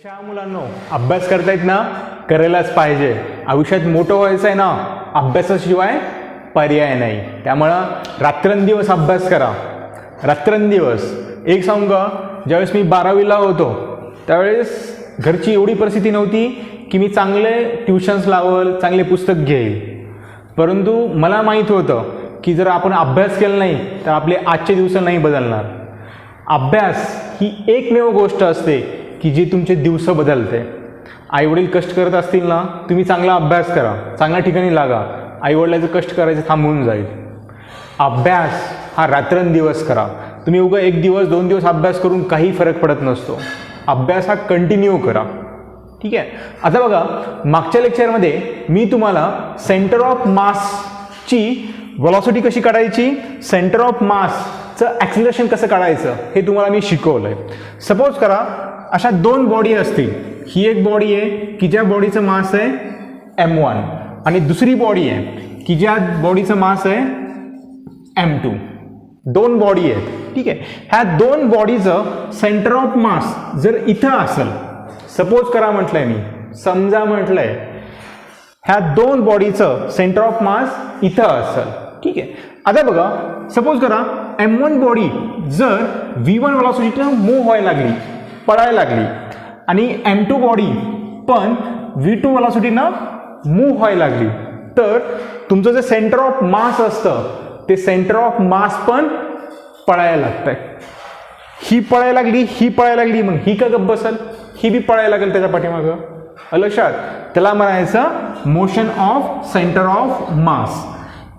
हुशार मुलांनो, अभ्यास करतायत ना, करायलाच पाहिजे. आयुष्यात मोठं व्हायचं आहे ना, अभ्यासाशिवाय पर्याय नाही. त्यामुळं रात्रंदिवस अभ्यास करा, रात्रंदिवस. एक सांगू का, ज्यावेळेस मी 12वीला होतो त्यावेळेस घरची एवढी परिस्थिती नव्हती की मी चांगले ट्युशन्स लावल, चांगले पुस्तक घेईल. परंतु मला माहीत होतं की जर आपण अभ्यास केला नाही तर आपले आजचे दिवस नाही बदलणार. अभ्यास ही एकमेव गोष्ट असते की जी तुमचे दिवस बदलते. आईवडील कष्ट करत असतील ना, तुम्ही चांगला अभ्यास करा, चांगल्या ठिकाणी लागा, आईवडिलाचं कष्ट करायचं थांबून जाईल. अभ्यास हा रात्रंदिवस करा. तुम्ही उगा एक दिवस 2 दिवस अभ्यास करून काही फरक पडत नसतो. अभ्यास हा कंटिन्यू करा. ठीक आहे. आता बघा, मागच्या लेक्चरमध्ये मी तुम्हाला सेंटर ऑफ मासची व्हेलॉसिटी कशी काढायची, सेंटर ऑफ मासचं ॲक्सिलरेशन कसं काढायचं हे तुम्हाला मी शिकवलं आहे. सपोज करा अशा 2 बॉडी असतील. ही एक बॉडी आहे की ज्या बॉडीचं मास आहे m1 आणि दुसरी बॉडी आहे की ज्या बॉडीचं मास आहे m2. 2 बॉडी आहेत. ठीक आहे. ह्या 2 बॉडीचं सेंटर ऑफ मास जर इथं असेल, सपोज करा म्हटलंय मी, समजा म्हटलंय ह्या 2 बॉडीचं सेंटर ऑफ मास इथं असेल. ठीक आहे. आता बघा, सपोज करा m1 बॉडी जर v1 व्हेलॉसिटीनं मूव्ह व्हायला लागली, पळायला लागली, आणि m2 बॉडी पण v2 व्हेलॉसिटीनं मूव्ह व्हायला लागली, तर तुमचं जे सेंटर ऑफ मास असतं ते सेंटर ऑफ मास पण पळायला लागतंय. ही पळायला लागली, ही पळायला लागली, मग ही का गप्प बसल, ही बी पळायला लागेल त्याच्या पाठीमागं. लक्षात, त्याला म्हणायचं motion of centre of mass.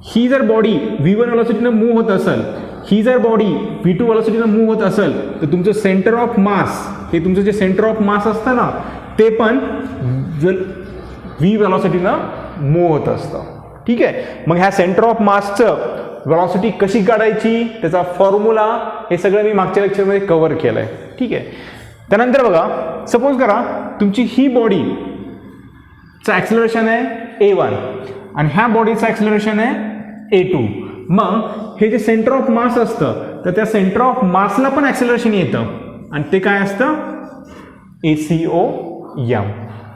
ही जर बॉडी v1 व्हेलॉसिटीनं मूव्ह होत असेल, ही जर बॉडी v2 व्हेलॉसिटीनं मूव्ह होत असेल, तर तुमचं सेंटर ऑफ मास, हे तुमचं जे सेंटर ऑफ मास असतं ना, ते पण v व्हेलॉसिटीनं मूव्ह होत असतं. ठीक आहे. मग ह्या सेंटर ऑफ मासचं व्हेलॉसिटी कशी काढायची, त्याचा फॉर्म्युला, हे सगळं मी मागच्या लेक्चरमध्ये कव्हर केलं आहे. ठीक आहे. त्यानंतर बघा, सपोज करा तुमची ही बॉडीचं ॲक्सिलरेशन आहे a1 आणि ह्या बॉडीचं ॲक्सिलरेशन आहे a2. मग हे जे सेंटर ऑफ मास असतं, तर त्या सेंटर ऑफ मासला पण ॲक्सिलरेशन येतं आणि ते काय असतं, ACOM.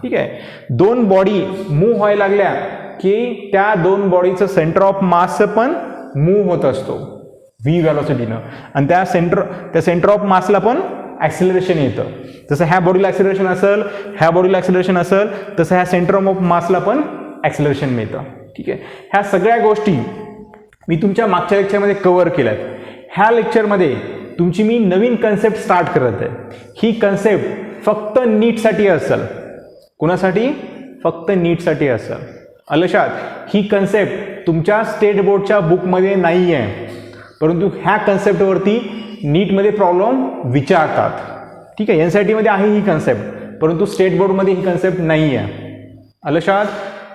ठीक आहे. 2 बॉडी मूव्ह व्हायला लागल्या की त्या 2 बॉडीचं सेंटर ऑफ मास पण मूव्ह होत असतो v व्हेलॉसिटीनं, आणि त्या सेंटर ऑफ मासला पण ॲक्सिलरेशन येतं. जसं ह्या बॉडीला ॲक्सिलरेशन असेल, ह्या बॉडीला ॲक्सिलरेशन असेल, तसं ह्या सेंटर ऑफ मासला पण ॲक्सिलरेशन मिळतं. ठीक आहे. ह्या सगळ्या गोष्टी मी तुमच्या मागच्या लेक्चरमध्ये कव्हर केल्यात. ह्या लेक्चरमध्ये तुमची मी नवीन कन्सेप्ट स्टार्ट करत आहे. ही कन्सेप्ट फक्त नीटसाठी असेल. कुणासाठी? फक्त नीटसाठी असेल. लक्षात, ही कन्सेप्ट तुमच्या स्टेट बोर्डच्या बुकमध्ये नाही आहे, परंतु ह्या कन्सेप्टवरती नीटमध्ये प्रॉब्लेम विचारतात. ठीक आहे. NCERT मध्ये आहे ही कन्सेप्ट, परंतु स्टेट बोर्डमध्ये ही कन्सेप्ट नाही आहे. लक्षात.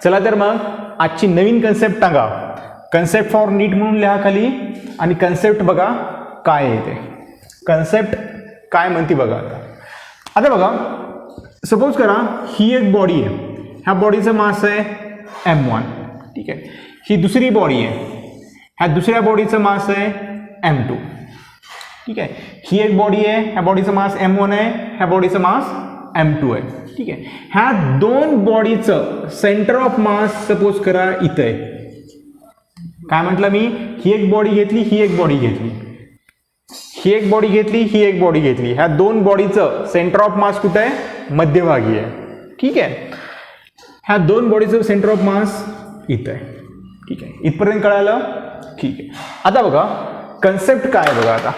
चला तर मग आजची नवीन कन्सेप्ट टाका. कन्सेप्ट फॉर नीट म्हणून लिहा खाली, आणि कन्सेप्ट बघा काय येते, कन्सेप्ट काय म्हणते बघा. आता बघा, सपोज करा ही एक बॉडी आहे, ह्या बॉडीचं मास आहे m1. ठीक आहे. ही दुसरी बॉडी आहे, ह्या दुसऱ्या बॉडीचं मास आहे m2. ठीक आहे. ही एक बॉडी आहे, ह्या बॉडीचं मास m1 आहे, ह्या बॉडीचं मास m2 आहे. ठीक आहे. ह्या 2 बॉडीचं सेंटर ऑफ मास सपोज करा इथं आहे. काय म्हटलं मी, ही एक बॉडी घेतली, ही एक बॉडी घेतली, ही एक बॉडी घेतली, ही एक बॉडी घेतली. ह्या 2 बॉडीचं सेंटर ऑफ मास कुठं आहे, मध्यभागी आहे. ठीक आहे. ह्या 2 बॉडीचं सेंटर ऑफ मास इथं आहे. ठीक आहे. इथपर्यंत कळालं. ठीक आहे. आता बघा कन्सेप्ट काय बघा. आता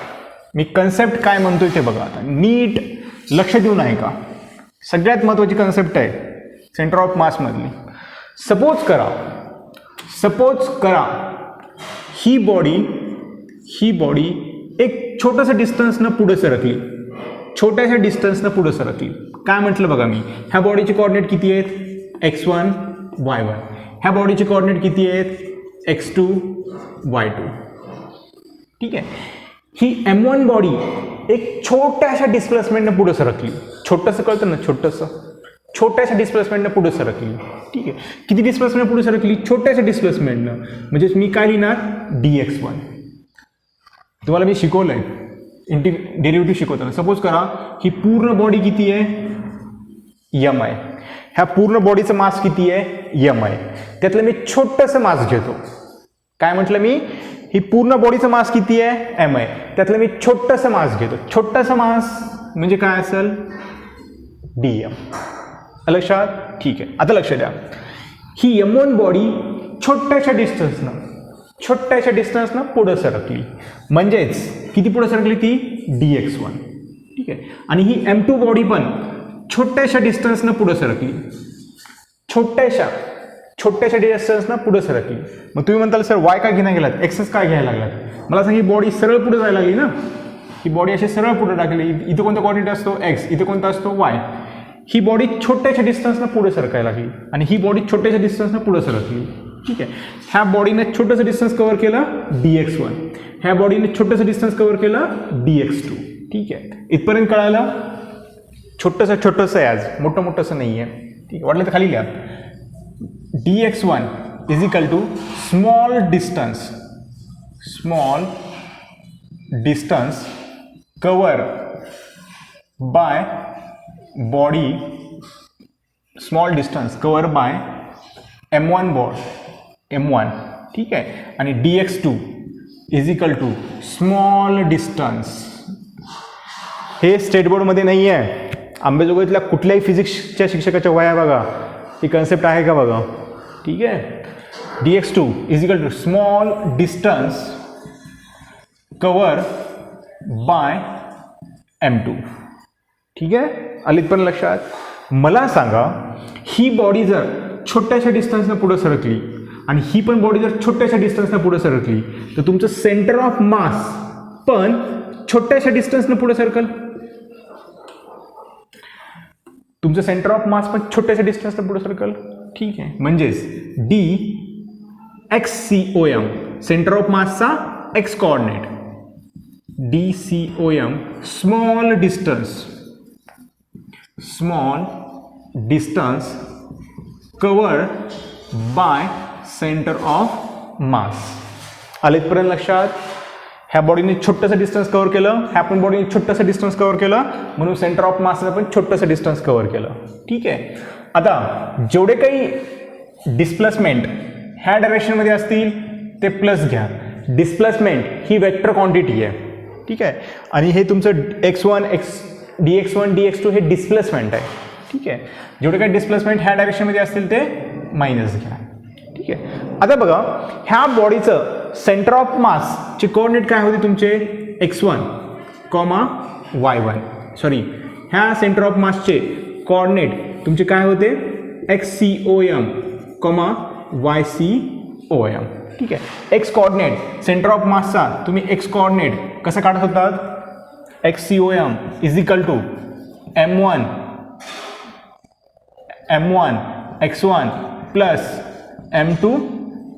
मी कन्सेप्ट काय म्हणतोय ते बघा. आता नीट लक्ष देऊन आहे का, सगळ्यात महत्त्वाची कन्सेप्ट आहे सेंटर ऑफ मास मधली. सपोज करा ही बॉडी एक छोटंसं डिस्टन्सनं पुढे सरकली, छोट्याशा डिस्टन्सनं पुढे सरकली. काय म्हटलं बघा मी, ह्या बॉडीचे कोऑर्डिनेट किती आहेत, x1 y1. ह्या बॉडीचे कोऑर्डिनेट किती आहेत, x2 y2. ठीक आहे. ही m1 बॉडी एक छोट्याशा डिस्प्लेसमेंटनं पुढे सरकली. छोटंसं कळतं ना, छोट्याशा डिस्प्लेसमेंटनं पुढे सरकली. ठीक आहे. किती डिस्प्लेसमेंट पुढे सरकली, छोट्याशा डिस्प्लेसमेंटनं. म्हणजे मी काय लिहिणार, dx1. तुम्हाला मी शिकवलंय डेरिव्हेटिव्ह शिकवताना. सपोज करा ही पूर्ण बॉडी किती आहे, यम आहे. ह्या पूर्ण बॉडीचं मास किती आहे? यम आहे. त्यातलं मी छोटंसं मास घेतो. काय म्हटलं मी? ही पूर्ण बॉडीचं मास किती आहे? एम आहे. त्यातलं मी छोटंसं मास घेतो. छोटंसं मास म्हणजे काय असेल? D M. लक्षात? ठीक आहे. आता लक्ष द्या, ही M1 बॉडी छोट्याशा डिस्टन्सनं पुढं सरकली. म्हणजेच किती पुढं सरकली ती? dx1. ठीक आहे. आणि ही M2 बॉडी पण छोट्याशा डिस्टन्सनं पुढं सरकली. छोट्याशा डिस्टन्सनं पुढं सरकली. मग तुम्ही म्हणताल सर वाय काय घेणं गेलात, एक्सच काय घ्यायला लागलात? मला सांग, ही बॉडी सरळ पुढे जायला लागली ना. ही बॉडी अशी सरळ पुढे टाकली. इथं कोणता कोऑर्डिनेट असतो? एक्स. इथे कोणता असतो? वाय. ही बॉडी छोट्याशा डिस्टन्सनं पुढे सरकायला लागली आणि ही बॉडी छोट्याशा डिस्टन्सनं पुढे सरकली. ठीक आहे. ह्या बॉडीने छोटंसं डिस्टन्स कव्हर केलं dx1. ह्या बॉडीने छोटंसं डिस्टन्स कव्हर केलं dx2. ठीक आहे. इथपर्यंत कळालं? छोटंसं आहे, आज मोठंसं नाही आहे. ठीक आहे. वाटलं तर खाली लिहा. dx1 is equal to small distance cover by body, small distance cover by M1. ठीक आहे. आणि dx2 is equal to small distance. हे स्टेट बोर्डमध्ये नाही आहे. अंबेजोगाईतल्या कुठल्याही फिजिक्सच्या शिक्षकाच्या वया बघा, ही कन्सेप्ट आहे का बघा. ठीक आहे. dx2 is equal to small distance cover by M2. ठीक आहे. आलीत पण लक्षात? मला सांगा, ही बॉडी जर छोट्याशा डिस्टन्सनं पुढं सरकली आणि ही पण बॉडी जर छोट्याशा डिस्टन्सनं पुढं सरकली, तर तुमचं सेंटर ऑफ मास पण छोट्याशा डिस्टन्सनं पुढं सरकल. तुमचं सेंटर ऑफ मास पण छोट्याशा डिस्टन्सनं पुढं सरकल. ठीक आहे. म्हणजेच dxcom, सेंटर ऑफ मासचा x coordinate, dcom small distance cover by centre of mass. आलेतपर्यंत लक्षात? ह्या बॉडीने छोटंसं डिस्टन्स कव्हर केलं, ह्या पण बॉडीने छोटंसं डिस्टन्स कव्हर केलं, म्हणून सेंटर ऑफ मासनं पण छोटंसं डिस्टन्स कव्हर केलं. ठीक आहे. आता जेवढे काही डिस्प्लेसमेंट ह्या डायरेक्शनमध्ये असतील ते प्लस घ्या. डिस्प्लेसमेंट ही वेक्टर क्वांटिटी आहे. ठीक आहे. आणि हे तुमचं x1 dx1 dx2 हे डिस्प्लेसमेंट आहे. ठीक आहे. जेवढे काही डिस्प्लेसमेंट ह्या डायरेक्शनमध्ये असतील ते मायनस घ्या. ठीक आहे. आता बघा, ह्या बॉडीचं सेंटर ऑफ मासचे कोऑर्डिनेट काय होते तुमचे? x1, y1. सॉरी, ह्या सेंटर ऑफ मासचे कोऑर्डिनेट तुमचे काय होते? xcom, ycom. ठीक आहे. एक्स कोऑर्डिनेट सेंटर ऑफ मासचा तुम्ही एक्स कोऑर्डिनेट कसं काढत होतात? xcom is equal to m1 x1 plus m2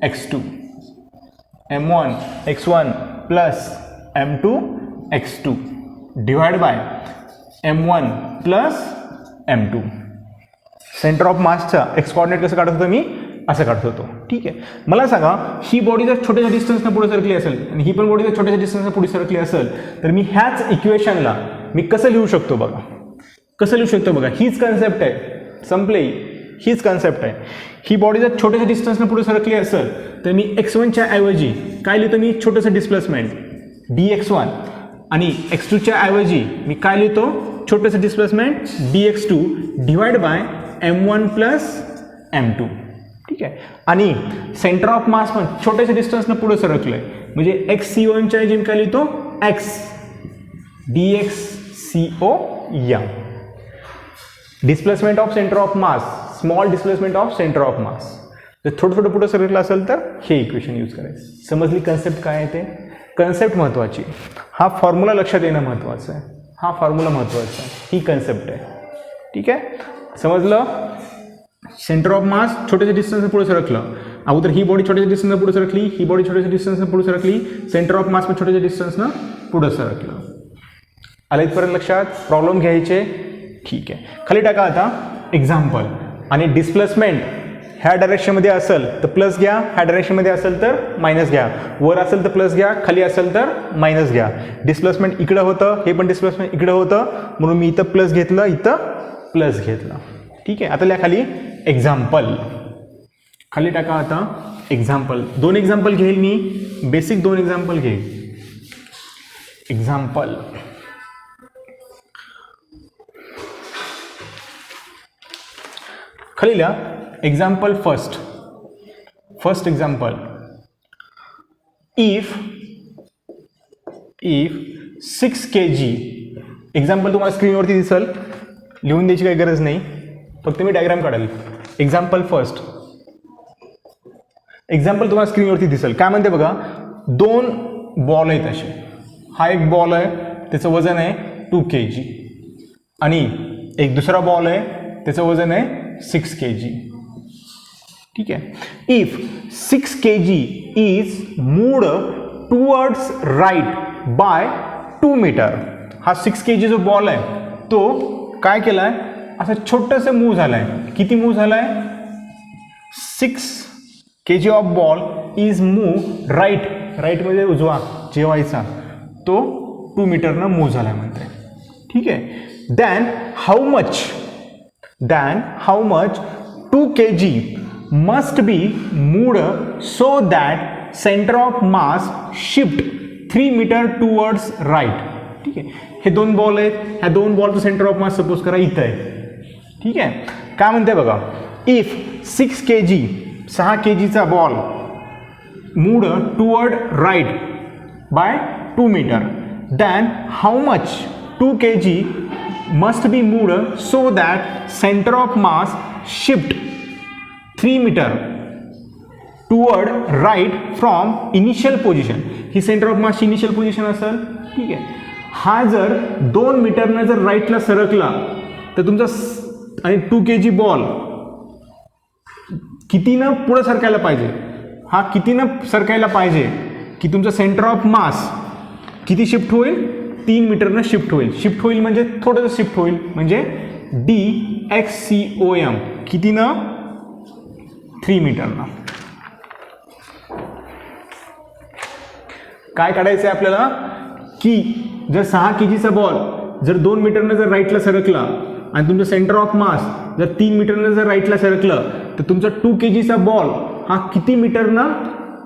x2. m1 x1 plus m2 x2 divide by m1 plus m2. Centre of मासचा एक्स कोऑर्डिनेट कसं काढत होतो मी? असं काढत होतो. ठीक आहे. मला सांगा, ही बॉडी जर छोट्याशा डिस्टन्सनं पुढे सरकली असेल आणि ही पण बॉडी जर छोट्याशा डिस्टन्सनं पुढे सरकली असेल, तर मी ह्याच इक्वेशनला मी कसं लिहू शकतो बघा. हीच कन्सेप्ट आहे. संपले. हीच कन्सेप्ट आहे. ही बॉडी जर छोट्याशा डिस्टन्सनं पुढे सरकली असेल, तर मी x1च्या ऐवजी काय लिहितो? मी छोटंसं डिस्प्लेसमेंट dx1 आणि x2च्या ऐवजी मी काय लिहितो? छोटंसं displacement dx2 divide by m1 plus m2. ठीक आहे. आणि सेंटर ऑफ मास पण छोट्याशा डिस्टन्सनं पुढे सरकलं आहे, म्हणजे xcom ऐवजी मी काय लिहितो? x dxcom. Displacement of centre of mass, small displacement of centre of मास. जर थोडं पुढे सरकलं असेल तर हे इक्वेशन यूज करायचं. समजली कन्सेप्ट काय आहे ते? कन्सेप्ट महत्त्वाची. हा फॉर्म्युला लक्षात येणं महत्त्वाचं आहे. ही कन्सेप्ट आहे. ठीक आहे. समजलं? सेंटर ऑफ मास छोट्याशा डिस्टन्सनं पुढे सरकलं. अगोदर ही बॉडी छोट्याशा डिस्टन्सनं पुढे सरकली, ही बॉडी छोट्याशा डिस्टन्सनं पुढे सरकली, सेंटर ऑफ मास पण छोट्याशा डिस्टन्सनं पुढे सरकलं. आलं इथपर्यंत लक्षात? प्रॉब्लेम घ्यायचे. ठीक आहे. खाली टाका आता एक्झाम्पल. आणि डिस्प्लेसमेंट ह्या डायरेक्शनमध्ये असेल तर प्लस घ्या, ह्या डायरेक्शनमध्ये असेल तर मायनस घ्या. वर असेल तर प्लस घ्या, खाली असेल तर मायनस घ्या. डिस्प्लेसमेंट इकडं होतं, हे पण डिस्प्लेसमेंट इकडं होतं, म्हणून मी इथं प्लस घेतलं, इथं प्लस घेतलं. ठीक आहे. आता लिहा खाली एक्झाम्पल, खाली टाका आता एक्झाम्पल. 2 एक्झाम्पल घेईल मी, बेसिक 2 एक्झाम्पल घेईल. एक्झाम्पल खाली लिहा. Example first example, if 6 kg. Example तुम्हाला स्क्रीनवरती दिसल, लिहून द्यायची काही गरज नाही, फक्त मी डायग्राम काढेल. एक्झाम्पल फर्स्ट, एक्झाम्पल तुम्हाला स्क्रीनवरती दिसेल. काय म्हणते बघा, 2 बॉल आहेत असे. हा एक बॉल आहे, त्याचं वजन आहे 2 kg, आणि एक दुसरा बॉल आहे, त्याचं वजन आहे 6 kg. ठीक आहे. If 6 kg is moved towards right by 2 metre. हा 6 kg जो बॉल आहे तो काय केला आहे, असं छोटंसं मूव्ह झालं आहे. किती मूव्ह झालं आहे, 6 kg of ball is move राईटमध्ये उजवा जेवायचा, तो 2 मीटरनं मूव्ह झाला आहे म्हणते. ठीक आहे. Then how much 2 kg must be moved so that centre of mass shift 3 metre towards right. ठीक आहे. हे 2 बॉल आहेत, ह्या 2 बॉलचं सेंटर ऑफ मास सपोज करा इथं आहे. ठीक आहे. काय म्हणते बघा, इफ 6 kg 6 kgचा ball moved toward right by 2 metre, then how much 2 kg must be moved so that centre of mass shift 3 metre toward right from initial position. ही सेंटर ऑफ मासची इनिशियल पोझिशन असेल. ठीक आहे. हा जर 2 मीटरनं जर राईटला सरकला तर तुमचा आणि 2 kg बॉल कितीनं पुढं सरकायला पाहिजे, हा कितीनं सरकायला पाहिजे की तुमचं सेंटर ऑफ मास किती शिफ्ट होईल, 3 मीटरनं शिफ्ट होईल म्हणजे थोडंसं शिफ्ट होईल, म्हणजे DXCOM कितीनं, 3 मीटरनं. काय काढायचं आहे आपल्याला की जर 6 kgचा बॉल जर 2 मीटरनं जर राईटला सरकला आणि तुमचं सेंटर ऑफ मास जर 3 मीटरनं जर राईटला सरकलं तर तुमचा 2 kgचा बॉल हा किती मीटरनं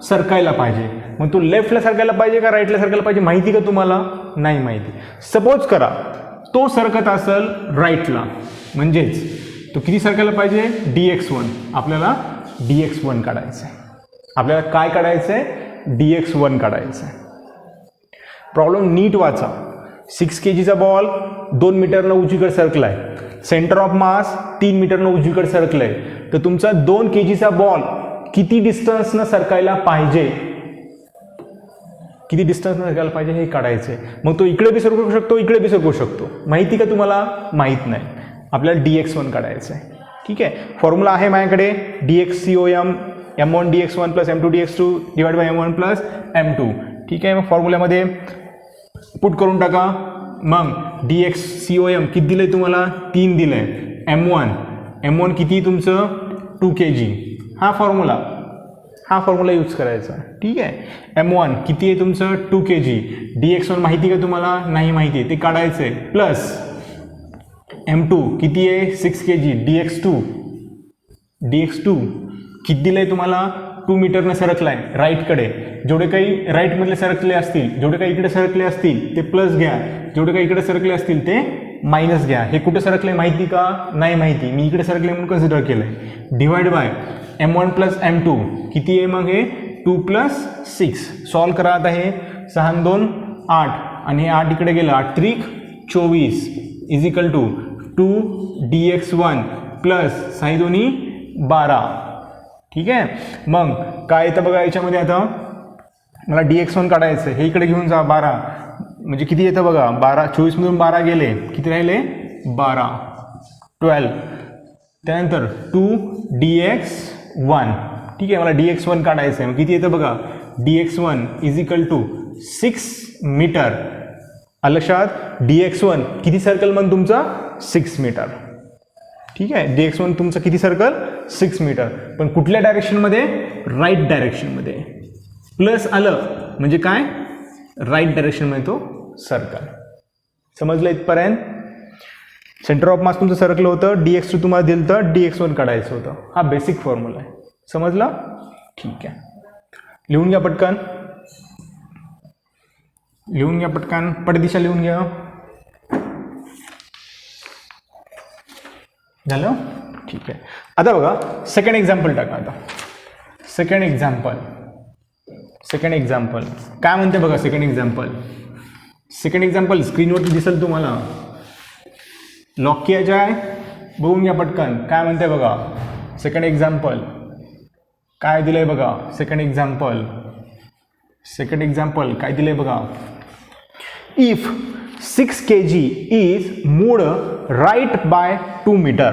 सरकायला पाहिजे. मग तो लेफ्टला सरकायला पाहिजे का राईटला सरकायला पाहिजे माहिती का तुम्हाला, नाही माहिती. सपोज करा तो सरकत असेल राईटला, म्हणजेच तो किती सरकायला पाहिजे, DX1. आपल्याला DX1 काढायचं आहे. आपल्याला काय काढायचं आहे, DX1 काढायचं आहे. प्रॉब्लेम नीट वाचा. 6 kgचा बॉल 2 मीटरनं उजवीकडे सरकलाय, सेंटर ऑफ मास 3 मीटरनं उजवीकडे सरकलंय, तर तुमचा 2 kgचा बॉल किती डिस्टन्सनं सरकायला पाहिजे, किती डिस्टन्सनं सरकायला पाहिजे हे काढायचं आहे. मग तो इकडे बी सरकू शकतो, इकडे बी सरकू शकतो. माहिती का तुम्हाला, माहीत नाही. आपल्याला DX1 काढायचं आहे. ठीक आहे. फॉर्म्युला आहे माझ्याकडे, DXCOM M1 DX1 plus M2 DX2 divide by M1 plus M2. ठीक आहे. मग फॉर्म्युल्यामध्ये पुट करून टाका. मग DXCOM किती दिलं आहे तुम्हाला, 3 दिलं आहे. M1 किती तुमचं 2 kg. हा फॉर्म्युला यूज करायचा. ठीक आहे. M1 किती आहे तुमचं 2 kg. DX1 माहिती का तुम्हाला, नाही माहिती आहे, ते काढायचं आहे. प्लस M2 किती आहे 6 kg. DX2 किती दिलं आहे तुम्हाला, 2 मीटरनं सरकला आहे राईटकडे. जेवढे काही राईटमधले सरकले असतील, जेवढे काही इकडे सरकले असतील ते प्लस घ्या, जेवढे काही इकडे सरकले असतील ते मायनस घ्या. हे कुठे सरकले माहिती का, नाही माहिती, मी इकडे सरकले म्हणून कन्सिडर केलं आहे. Divide by M1 plus M2 किती आहे, मग हे 2 प्लस 6. सॉल्व करा आता. हे 6 2 8 आणि हे 8 इकडे गेलं, 8 त्रिक 24 is equal to 2 DX1 plus 6 2 12. ठीक आहे. मग काय येतं बघा याच्यामध्ये, आता मला DX1 काढायचं. हे इकडे घेऊन जा, 12 म्हणजे किती येतं बघा, 12 24मधून 12 गेले, किती राहिले 12 12. त्यानंतर 2 DX1. ठीक आहे. मला DX1 काढायचं आहे. मग किती येतं बघा, DX1 is equal to 6 metre. लक्षात, DX1 किती सर्कल मग तुमचा 6 मीटर. ठीक आहे. DX1 तुमचं किती सर्कल 6 मीटर. पण कुठल्या डायरेक्शनमध्ये, राईट डायरेक्शनमध्ये. प्लस आलं म्हणजे काय, राईट डायरेक्शनमध्ये तो सर्कल. समजलं इथपर्यंत. सेंटर ऑफ मास तुमचं सरकलं होतं, dx2 तुम्हाला दिलं तर dx1 काढायचं होतं. हा बेसिक फॉर्म्युला आहे. समजला? ठीक आहे. लिहून घ्या पटकन, लिहून घ्या पटकन, पटदिशा लिहून घ्या. झालं? ठीक आहे. आता बघा सेकंड एक्झाम्पल टाका. आता सेकंड एक्झाम्पल काय म्हणते बघा. सेकंड एक्झाम्पल स्क्रीनवरती दिसेल तुम्हाला. लॉक किया जाय, बघून घ्या पटकन काय म्हणते बघा. सेकंड एक्झाम्पल काय दिलंय बघा. सेकंड एक्झाम्पल काय दिलंय बघा. If 6 kg is moved right by 2 metre.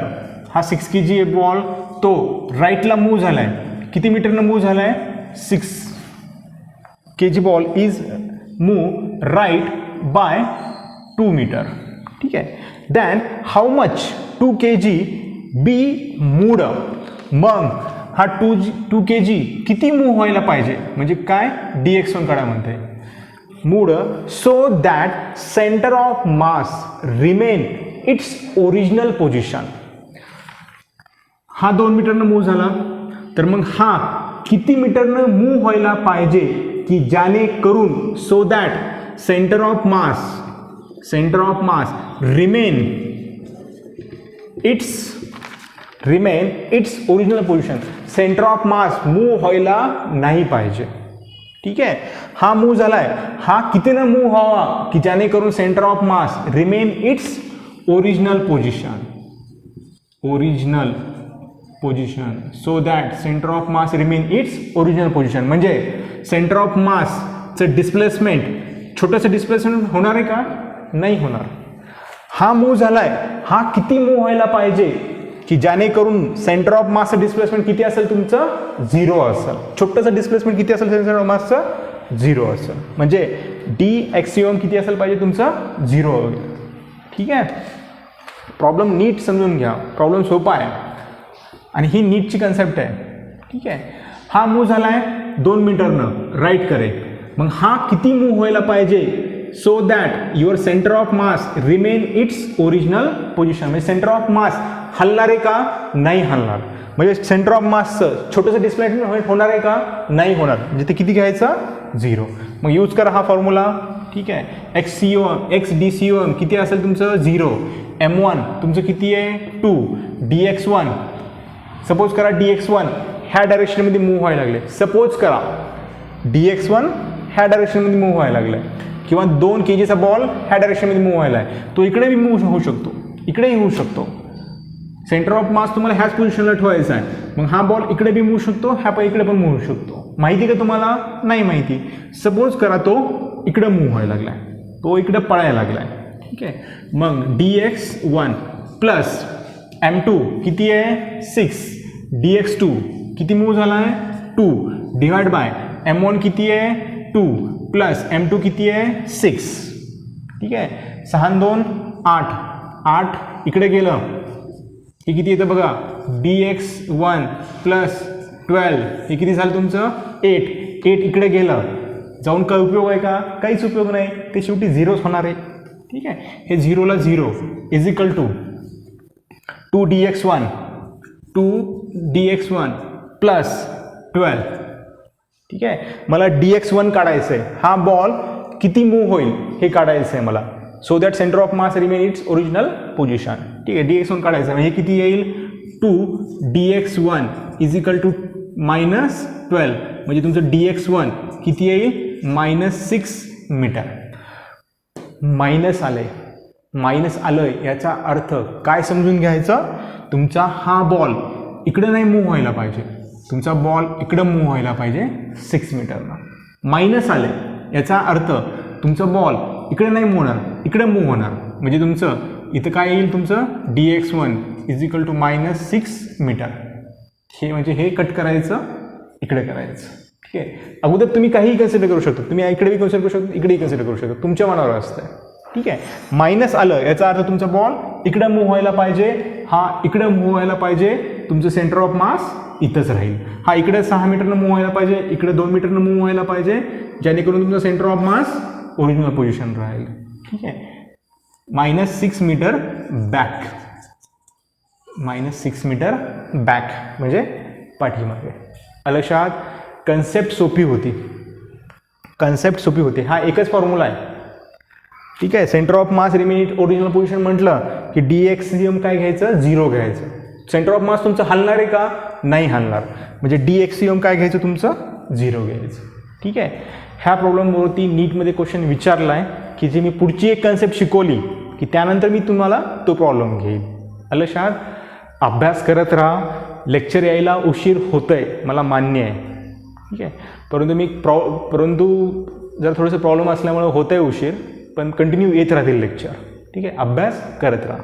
हा 6 kg बॉल तो राईटला मूव्ह झालाय. किती मीटरनं मूव्ह झालाय? 6 kg ball is move right by 2 metre. ठीक आहे. Then how much 2 kg be moved. मग हा 2 kg किती मूव्ह व्हायला पाहिजे म्हणजे काय? dx1 काढा म्हणते. Moved so that centre of mass remain its original position. हा 2 मीटरनं मूव्ह झाला तर मग हा किती मीटरनं मूव्ह व्हायला पाहिजे की ज्याने करून so that centre of mass remain its original position. Centre of mass move व्हायला नाही पाहिजे. ठीक आहे. हा मूव्ह झालाय. हा कितीनं मूव्ह व्हावा की ज्याने करून centre of mass remain its original position so that centre of mass remain its original position. म्हणजे सेंटर ऑफ मासचं डिस्प्लेसमेंट, छोटंसं डिस्प्लेसमेंट होणार आहे का? नाही होणार. हा मूव्ह झालाय. हा किती मूव्ह व्हायला पाहिजे की ज्याने करून सेंटर ऑफ मासचं डिस्प्लेसमेंट किती असेल तुमचं? 0 असेल. छोटंसं डिस्प्लेसमेंट किती असेल सेंटर ऑफ मासचं? 0 असेल. म्हणजे dx1 किती असेल पाहिजे तुमचं? 0 होईल. ठीक आहे. प्रॉब्लेम नीट समजून घ्या. प्रॉब्लेम सोपा आहे आणि ही नीटची कन्सेप्ट आहे. ठीक आहे. हा मूव्ह झालाय 2 मीटरनं राईट करे. मग हा किती मूव्ह व्हायला पाहिजे so that your centre of mass remain its original position. म्हणजे सेंटर ऑफ मास हलणार आहे का? नाही हलणार. म्हणजे सेंटर ऑफ मासचं छोटंसं डिस्प्लेसमेंट होणार आहे का? नाही होणार. म्हणजे ते किती घ्यायचं? 0. मग यूज करा हा फॉर्म्युला. ठीक आहे. x dc1 किती असेल तुमचं? 0. m1 तुमचं किती आहे? 2. dx1 सपोज करा dx1 ह्या डायरेक्शनमध्ये मूव्ह व्हायला लागले. सपोज करा dx1 ह्या डायरेक्शनमध्ये मूव्ह व्हायला लागलाय किंवा 2 kgचा बॉल ह्या डायरेक्शनमध्ये मूव्ह व्हायला आहे. तो इकडे बी मूव्ह होऊ शकतो, इकडेही होऊ शकतो. सेंटर ऑफ मास तुम्हाला ह्याच पोझिशनला ठेवायचा आहे. मग हा बॉल इकडे बी मूव्ह शकतो, ह्या पण इकडे पण मूव्ह शकतो. माहिती का तुम्हाला? नाही माहिती. सपोज करा तो इकडे मूव्ह व्हायला लागलाय, तो इकडे पळायला लागलाय. ठीक आहे. मग dx1 प्लस m2 किती आहे? 6. dx2 किती मूव्ह झाला आहे? 2 डिवाइड बाय m1 किती आहे? 2 प्लस m2 किती आहे? 6. ठीक आहे. 6 2 8. 8 इकडे गेलं हे किती येतं बघा. dx1 प्लस 12 हे किती झालं तुमचं? 8. 8 इकडे गेलं जाऊन काय उपयोग आहे का? काहीच उपयोग नाही. ते शेवटी 0च होणार आहे. ठीक आहे. हे 0ला 0 is equal to 2 dx1 plus 12. ठीक आहे. मला dx1 काढायचं आहे. हा बॉल किती मूव्ह होईल हे काढायचं आहे मला. So that centre of mass remain its original position. ठीक आहे. dx1 काढायचं आहे. हे किती येईल? 2 dx1 इज इक्वल टू -12 म्हणजे तुमचं dx1 किती येईल? -6 मीटर. मायनस आलंय याचा अर्थ काय समजून घ्यायचं? तुमचा हा बॉल इकडे नाही मूव्ह व्हायला पाहिजे. तुमचा बॉल इकडे मूव्ह व्हायला पाहिजे 6 मीटरनं. मायनस आले याचा अर्थ तुमचा बॉल इकडे नाही मूव्ह होणार, इकडे मूव्ह होणार. म्हणजे तुमचं इथं काय येईल? तुमचं dx1 is equal to -6 metre. हे म्हणजे हे कट करायचं, इकडे करायचं. ठीक आहे. अगोदर तुम्ही काहीही कन्सिडर करू शकता. तुम्ही इकडेही कन्सिडर करू शकता, इकडेही कन्सिडर करू शकता. तुमच्या मनावर असतं. ठीक आहे. मायनस आलं याचा अर्थ तुमचा बॉल इकडे मूव्ह व्हायला पाहिजे, हा इकडे मूव्ह व्हायला पाहिजे. तुमचं सेंटर ऑफ मास इथंच राहील. हा इकडे 6 मीटरनं मूव्ह व्हायला पाहिजे, इकडे 2 मीटरनं मूव्ह व्हायला पाहिजे, जेणेकरून तुमचं centre of mass original position राहील. ठीक आहे. -6 मीटर बॅक, -6 मीटर बॅक म्हणजे पाठीमागे. लक्षात कन्सेप्ट सोपी होती, कन्सेप्ट सोपी होती. हा एकच फॉर्म्युला आहे, ठीक आहे. Centre of mass remain original position म्हटलं की DXCM काय घ्यायचं, 0 घ्यायचं. सेंटर ऑफ मास तुमचं हलणार आहे का, नाही हलणार, म्हणजे DXCM काय घ्यायचं तुमचं, 0 घ्यायचं, ठीक आहे. ह्या प्रॉब्लेमवरती नीटमध्ये क्वेश्चन विचारला आहे की जे मी पुढची एक कन्सेप्ट शिकवली की त्यानंतर मी तुम्हाला तो प्रॉब्लेम घेईन. लक्षात अभ्यास करत राहा. लेक्चर यायला उशीर होतंय मला मान्य आहे, ठीक आहे, परंतु जर थोडंसं प्रॉब्लेम असल्यामुळे होतंय उशीर, पण कंटिन्यू येत राहतील लेक्चर, ठीक आहे. अभ्यास करत राहा.